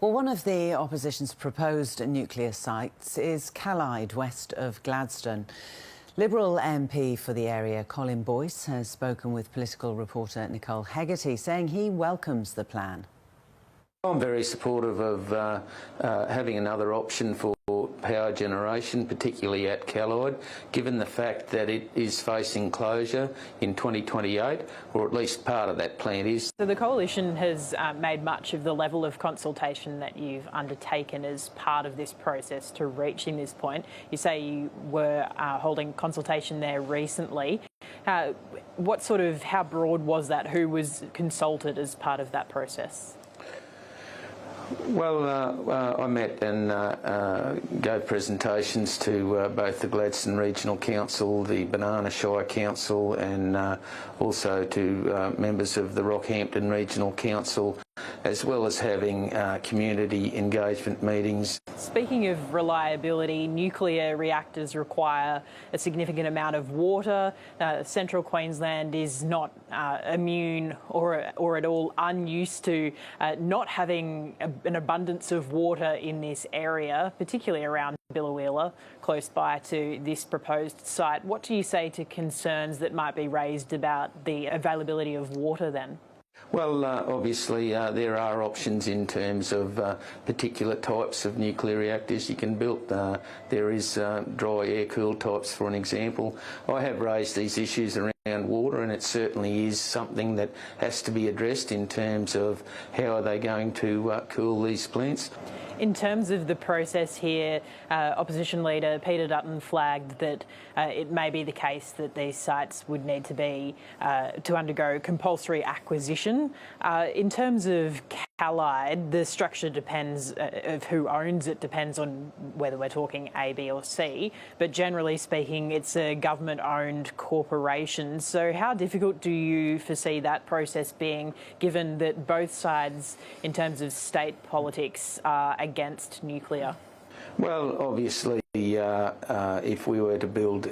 Well, one of the opposition's proposed nuclear sites is Callide, west of Gladstone. Liberal MP for the area, Colin Boyce, has spoken with political reporter Nicole Hegarty, saying he welcomes the plan. I'm very supportive of having another option for power generation, particularly at Callide, given the fact that it is facing closure in 2028, or at least part of that plant is. So the Coalition has made much of the level of consultation that you've undertaken as part of this process to reaching this point. You say you were holding consultation there recently. How broad was that? Who was consulted as part of that process? Well, I met and gave presentations to both the Gladstone Regional Council, the Banana Shire Council, and also to members of the Rockhampton Regional Council, as well as having community engagement meetings. Speaking of reliability, nuclear reactors require a significant amount of water. Central Queensland is not immune or at all unused to not having an abundance of water in this area, particularly around Biloela, close by to this proposed site. What do you say to concerns that might be raised about the availability of water then? Well, obviously there are options in terms of particular types of nuclear reactors you can build. There is dry air-cooled types, for an example. I have raised these issues around water, and it certainly is something that has to be addressed in terms of how are they going to cool these plants. In terms of the process here, Opposition Leader Peter Dutton flagged that it may be the case that these sites would need to be to undergo compulsory acquisition. In terms of Callide, the structure depends of who owns it, depends on whether we're talking A, B or C, but generally speaking it's a government-owned corporation. So how difficult do you foresee that process being, given that both sides in terms of state politics are against nuclear? Well, obviously, if we were to build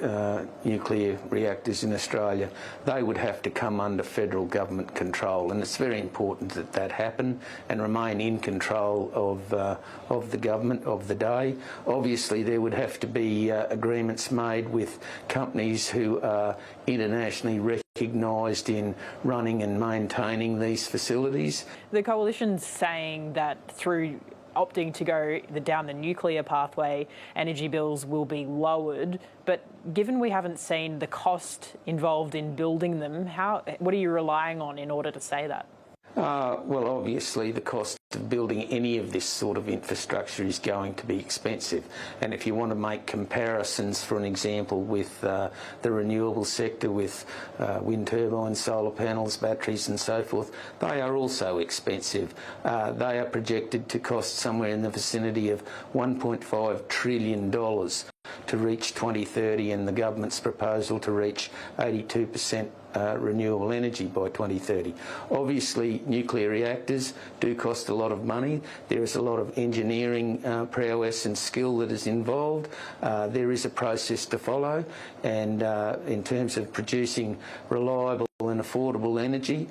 nuclear reactors in Australia, they would have to come under federal government control, and it's very important that that happen and remain in control of the government of the day. Obviously, there would have to be agreements made with companies who are internationally recognised in running and maintaining these facilities. The Coalition's saying that through opting to go down the nuclear pathway, energy bills will be lowered. But given we haven't seen the cost involved in building them, what are you relying on in order to say that? Well, obviously the cost of building any of this sort of infrastructure is going to be expensive, and if you want to make comparisons, for an example, with the renewable sector, with wind turbines, solar panels, batteries and so forth, they are also expensive. They are projected to cost somewhere in the vicinity of $1.5 trillion to reach 2030, and the government's proposal to reach 82% renewable energy by 2030. Obviously, nuclear reactors do cost a lot of money. There is a lot of engineering prowess and skill that is involved. There is a process to follow, and in terms of producing reliable and affordable energy,